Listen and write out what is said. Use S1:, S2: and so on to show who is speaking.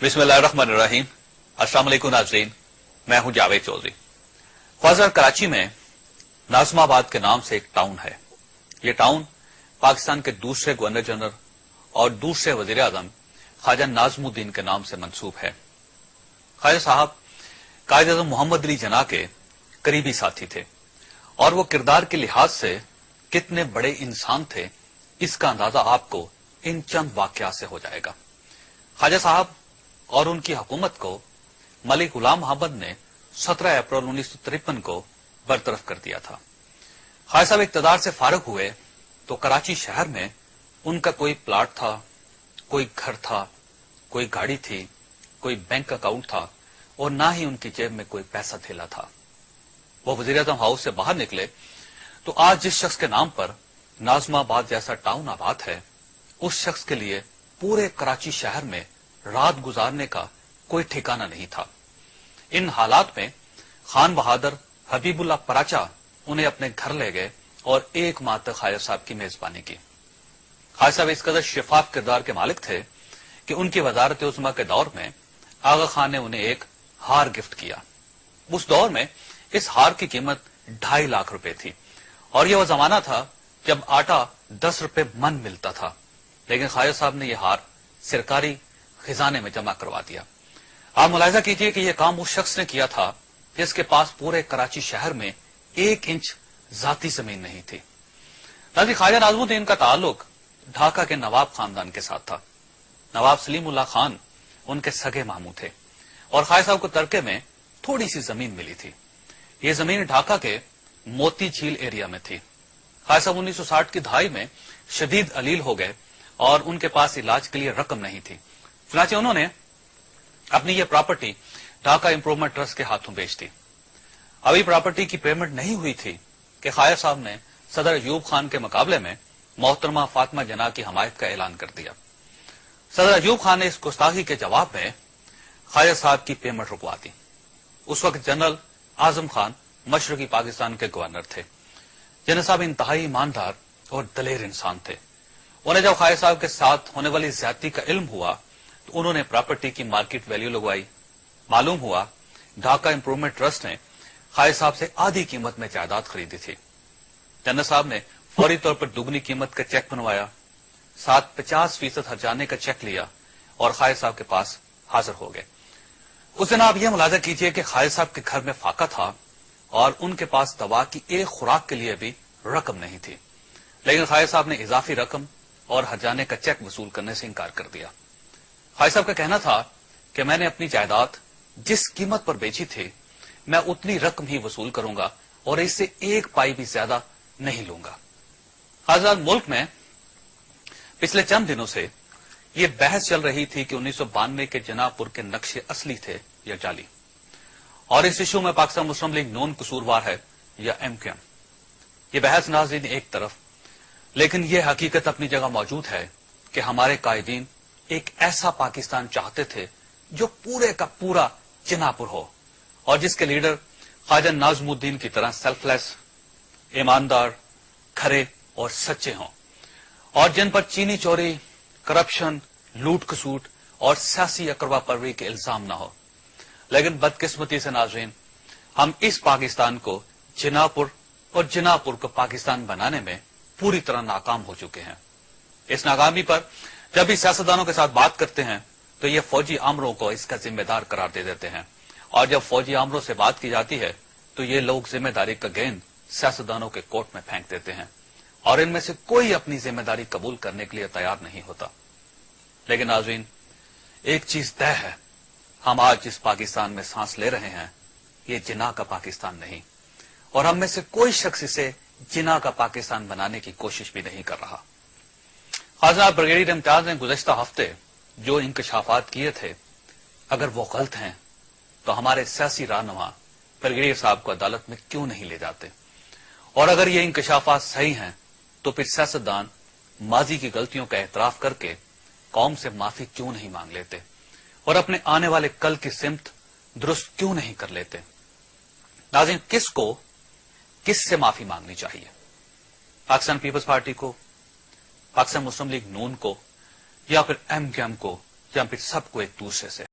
S1: बिस्मिल्लाहिर्रहमानिर्रहीम। अस्सलाम वालेकुम नाज़रीन, मैं हूं जावेद चौधरी। ख्वाजा कराची में नाज़माबाद के नाम से एक टाउन है। ये टाउन पाकिस्तान के दूसरे गवर्नर जनरल और दूसरे वजीर आजम ख्वाजा नाज़मुद्दीन के नाम से मंसूब है। ख्वाजा साहब कायद आज़म मोहम्मद अली जिन्ना के करीबी साथी थे और वो किरदार के लिहाज से कितने बड़े इंसान थे, इसका अंदाजा आपको इन चंद वाकयात से हो जाएगा। ख्वाजा साहब और उनकी हुकूमत को मलिक गुलाम मोहम्मद ने 17 अप्रैल 1953 को बरतरफ कर दिया था। ख्वाजा साहब इक़्तिदार से फारिग हुए तो कराची शहर में उनका कोई प्लाट था, कोई घर था, कोई गाड़ी थी, कोई बैंक अकाउंट था और ना ही उनकी जेब में कोई पैसा थैला था। वो वजीर आज़म हाउस से बाहर निकले तो आज जिस शख्स के नाम पर नाज़माबाद जैसा टाउन आबाद है, उस शख्स के लिए पूरे कराची शहर में रात गुजारने का कोई ठिकाना नहीं था। इन हालात में खान बहादुर हबीबुल्लाह पराचा उन्हें अपने घर ले गए और एक माह तक ख्वाजा साहब की मेजबानी की। ख्वाजा साहब इस कदर शिफाफ किरदार के मालिक थे कि उनकी वजारत उस्मा के दौर में आगा खान ने उन्हें एक हार गिफ्ट किया। उस दौर में इस हार की कीमत 2.5 लाख रुपए थी और यह वो जमाना था जब आटा 10 रुपए मन मिलता था, लेकिन ख्वाजा साहब ने यह हार सरकारी खजाने में जमा करवा दिया। आप मुलाहिजा कीजिए कि यह काम उस शख्स ने किया था जिसके पास पूरे कराची शहर में 1 इंच जाती जमीन नहीं थी। नाज़रीन, ख्वाजा नाज़मुद्दीन का ताल्लुक ढाका के नवाब खानदान के साथ था। नवाब सलीमुल्लाह खान उनके सगे मामू थे और ख्वाजा साहब को तरके में थोड़ी सी जमीन मिली थी। यह जमीन ढाका के मोती झील एरिया में थी। ख्वाजा साहब 1960 की दहाई में शदीद अलील हो गए और उनके पास इलाज के लिए रकम नहीं थी। चुनांचे उन्होंने अपनी यह प्रॉपर्टी ढाका इंप्रूवमेंट ट्रस्ट के हाथों बेच दी। अभी प्रॉपर्टी की पेमेंट नहीं हुई थी कि ख्वाजा साहब ने सदर अयूब खान के मुकाबले में मोहतरमा फातिमा जिन्ना की हमायत का ऐलान कर दिया। सदर अयूब खान ने इस गुस्ताखी के जवाब में ख्वाजा साहब की पेमेंट रुकवा दी। उस वक्त जनरल आजम खान मशरकी पाकिस्तान के गवर्नर थे। जिन्ना साहब इंतहाई ईमानदार और दलेर इंसान थे। उन्हें जब ख्वाजा साहब के साथ होने वाली ज्यादती का इल्म हुआ तो उन्होंने प्रॉपर्टी की मार्केट वैल्यू लगवाई। मालूम हुआ ढाका इंप्रूवमेंट ट्रस्ट ने ख्वाजा साहब से आधी कीमत में जायदाद खरीदी थी। जिन्ना साहब ने फौरी तौर पर दुगनी कीमत का चेक बनवाया, साथ 50% हर्जाने का चेक लिया और ख्वाजा साहब के पास हाजिर हो गए। उस दिन आप यह मुलाजा कीजिए कि ख्वाजा साहब के घर में फाका था और उनके पास दवा की एक खुराक के लिए भी रकम नहीं थी, लेकिन ख्वाजा साहब ने इजाफी रकम और हर्जाने का चेक वसूल करने से इनकार कर दिया। ख्वाजा साहब का कहना था कि मैंने अपनी जायदाद जिस कीमत पर बेची थी, मैं उतनी रकम ही वसूल करूंगा और इससे 1 पाई भी ज्यादा नहीं लूंगा। आजाद मुल्क में पिछले चंद दिनों से यह बहस चल रही थी कि 1992 के जनापुर के नक्शे असली थे या जाली, और इस इशू में पाकिस्तान मुस्लिम लीग नॉन कसूरवार है या MKM। ये बहस नाज़रीन एक तरफ, लेकिन यह हकीकत अपनी जगह मौजूद है कि हमारे कायदीन एक ऐसा पाकिस्तान चाहते थे जो पूरे का पूरा जनापुर हो और जिसके लीडर ख्वाजा नाज़मुद्दीन की तरह सेल्फलेस, ईमानदार, खरे और सच्चे हों, और जिन पर चीनी चोरी, करप्शन, लूट खसूट और सियासी अकरवा परवी के इल्जाम न हो। लेकिन बदकिस्मती से नाज़रीन, हम इस पाकिस्तान को जनापुर और जनापुर को पाकिस्तान बनाने में पूरी तरह नाकाम हो चुके हैं। इस नाकामी पर जब भी सियासतदानों के साथ बात करते हैं तो ये फौजी आमरों को इसका जिम्मेदार करार दे देते हैं, और जब फौजी आमरों से बात की जाती है तो ये लोग जिम्मेदारी का गेंद सियासतदानों के कोर्ट में फेंक देते हैं और इनमें से कोई अपनी जिम्मेदारी कबूल करने के लिए तैयार नहीं होता। लेकिन नाज़रीन, एक चीज तय है, हम आज जिस पाकिस्तान में सांस ले रहे हैं ये जिन्ना का पाकिस्तान नहीं, और हम में से कोई शख्स इसे जिन्ना का पाकिस्तान बनाने की कोशिश भी नहीं कर रहा। ख्वाजा ब्रिगेडियर इम्तियाज ने गुज़श्ता हफ्ते जो इंकशाफात किए थे, अगर वो गलत हैं तो हमारे सियासी रहनुमा ब्रिगेडियर साहब को अदालत में क्यों नहीं ले जाते, और अगर ये इंकशाफात सही हैं तो फिर सियासतदान माजी की गलतियों का एतराफ करके कौम से माफी क्यों नहीं मांग लेते और अपने आने वाले कल की सिमत दुरुस्त क्यों नहीं कर लेते। नाज़रीन, किसको किससे माफी मांगनी चाहिए? पाकिस्तान पीपल्स पार्टी को, पाकिस्तान मुस्लिम लीग नून को, या फिर MKM को, या फिर सबको एक दूसरे से?